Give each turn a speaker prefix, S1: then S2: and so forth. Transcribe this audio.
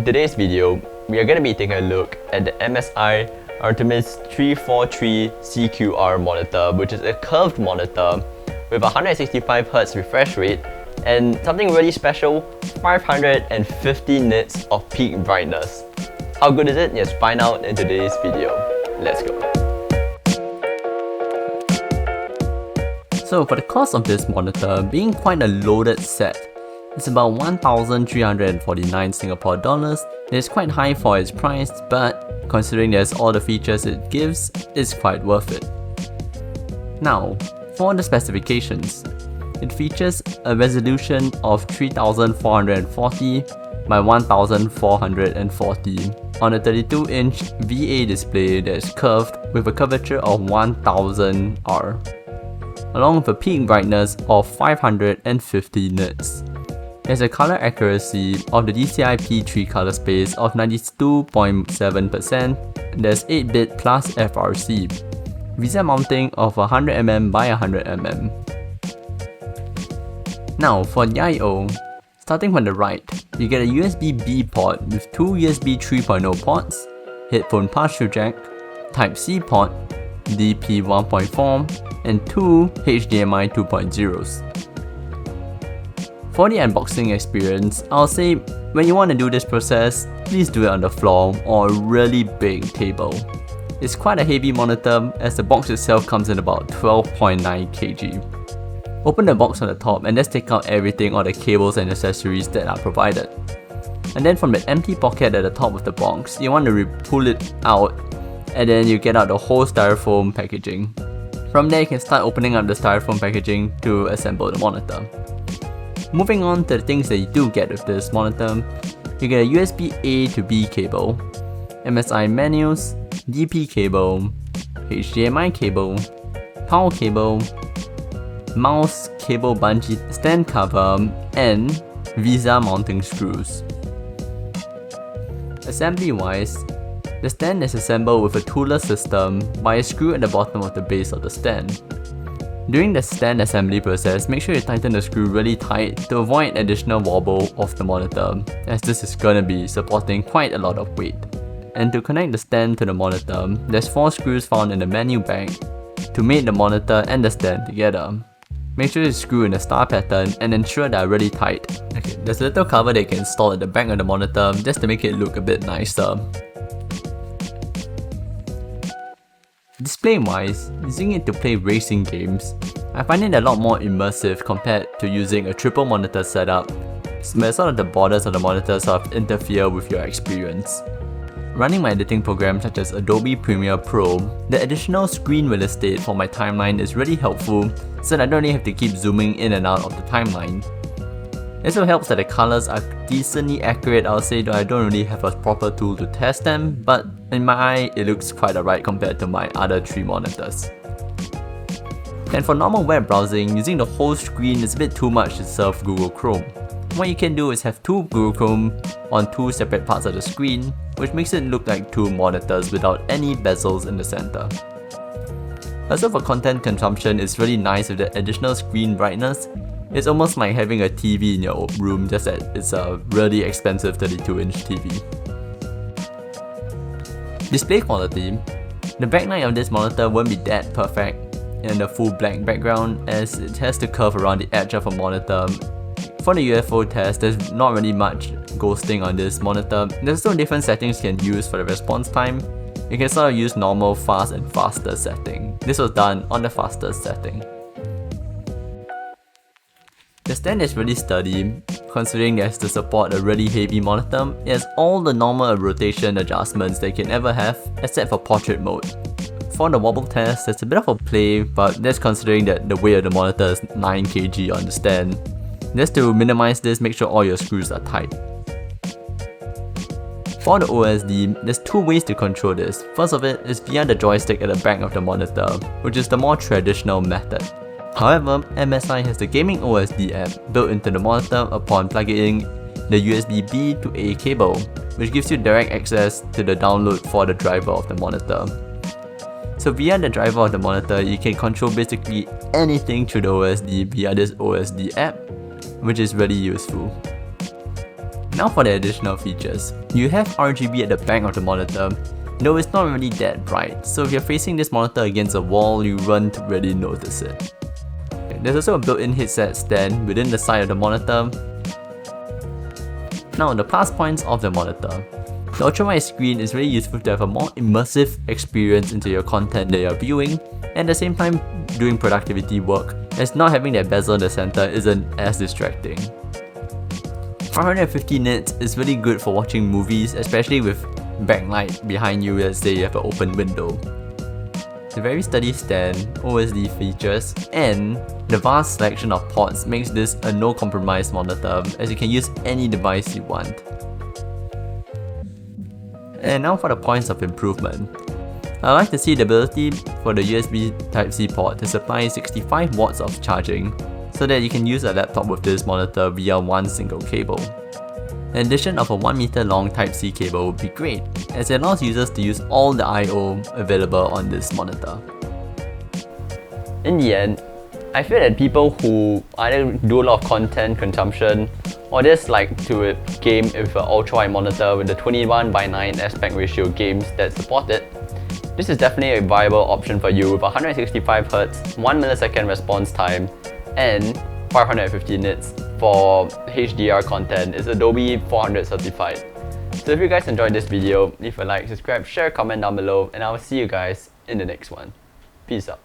S1: In today's video, we are going to be taking a look at the MSI ARTYMIS 343 CQR monitor, which is a curved monitor with 165Hz refresh rate and something really special, 550 nits of peak brightness. How good is it? Let's find out in today's video. Let's go. So for the cost of this monitor, being quite a loaded set, it's about 1,349 Singapore dollars. It's quite high for its price, but considering there's all the features it gives, it's quite worth it. Now, for the specifications, it features a resolution of 3440 by 1440 on a 32-inch VA display that is curved with a curvature of 1000R, along with a peak brightness of 550 nits. There's a color accuracy of the DCI P3 color space of 92.7%, there's 8-bit plus FRC, VESA mounting of 100mm by 100mm. Now for the I/O, starting from the right, you get a USB-B port with 2 USB 3.0 ports, headphone pass-through jack, Type-C port, DP 1.4, and 2 HDMI 2.0s. For the unboxing experience, I'll say when you want to do this process, please do it on the floor or a really big table. It's quite a heavy monitor as the box itself comes in about 12.9 kg. Open the box on the top and let's take out everything, all the cables and accessories that are provided. And then from the empty pocket at the top of the box, you want to pull it out and then you get out the whole styrofoam packaging. From there you can start opening up the styrofoam packaging to assemble the monitor. Moving on to the things that you do get with this monitor, you get a USB A to B cable, MSI menus, DP cable, HDMI cable, power cable, mouse cable bungee stand cover, and VESA mounting screws. Assembly wise, the stand is assembled with a toolless system by a screw at the bottom of the base of the stand. During the stand assembly process, make sure you tighten the screw really tight to avoid additional wobble of the monitor, as this is going to be supporting quite a lot of weight. And to connect the stand to the monitor, there's 4 screws found in the menu bag to mate the monitor and the stand together. Make sure you screw in the star pattern and ensure they are really tight. Okay, there's a little cover that you can install at the back of the monitor just to make it look a bit nicer. Display wise, using it to play racing games, I find it a lot more immersive compared to using a triple monitor setup, where sort of the borders of the monitor sort of interfere with your experience. Running my editing programs such as Adobe Premiere Pro, the additional screen real estate for my timeline is really helpful so that I don't really have to keep zooming in and out of the timeline. It also helps that the colors are decently accurate, I'll say, though I don't really have a proper tool to test them, but in my eye it looks quite alright compared to my other 3 monitors. And for normal web browsing, using the whole screen is a bit too much to serve Google Chrome. What you can do is have 2 Google Chrome on 2 separate parts of the screen, which makes it look like 2 monitors without any bezels in the center. Also for content consumption, it's really nice with the additional screen brightness. It's almost like having a TV in your room, just that it's a really expensive 32-inch TV. Display quality. The backlight of this monitor won't be that perfect in the full black background as it has to curve around the edge of a monitor. For the UFO test, there's not really much ghosting on this monitor. There's also different settings you can use for the response time. You can sort of use normal, fast and faster setting. This was done on the fastest setting. The stand is really sturdy, considering it has to support a really heavy monitor. It has all the normal rotation adjustments that you can ever have, except for portrait mode. For the wobble test, there's a bit of a play, but that's considering that the weight of the monitor is 9 kg on the stand. Just to minimize this, make sure all your screws are tight. For the OSD, there's 2 ways to control this. First of it is via the joystick at the back of the monitor, which is the more traditional method. However, MSI has the Gaming OSD app built into the monitor upon plugging in the USB-B to A cable, which gives you direct access to the download for the driver of the monitor. So via the driver of the monitor, you can control basically anything through the OSD via this OSD app, which is really useful. Now for the additional features. You have RGB at the back of the monitor, though it's not really that bright, so if you're facing this monitor against a wall, you won't really notice it. There's also a built-in headset stand within the side of the monitor. Now the plus points of the monitor. The ultrawide screen is really useful to have a more immersive experience into your content that you're viewing, and at the same time doing productivity work, as not having that bezel in the center isn't as distracting. 550 nits is really good for watching movies, especially with backlight behind you, let's say you have an open window. The very sturdy stand, OSD features, and the vast selection of ports makes this a no compromise monitor, as you can use any device you want. And now for the points of improvement. I like to see the ability for the USB Type-C port to supply 65 watts of charging, so that you can use a laptop with this monitor via one single cable. The addition of a 1 meter long Type-C cable would be great, as it allows users to use all the I/O available on this monitor. In the end, I feel that people who either do a lot of content consumption or just like to game with an ultrawide monitor with the 21:9 aspect ratio games that support it, this is definitely a viable option for you with 165Hz, 1 millisecond response time, and 550 nits for HDR content. Is Adobe 400 certified. So if you guys enjoyed this video, leave a like, subscribe, share, comment down below, and I will see you guys in the next one. Peace out.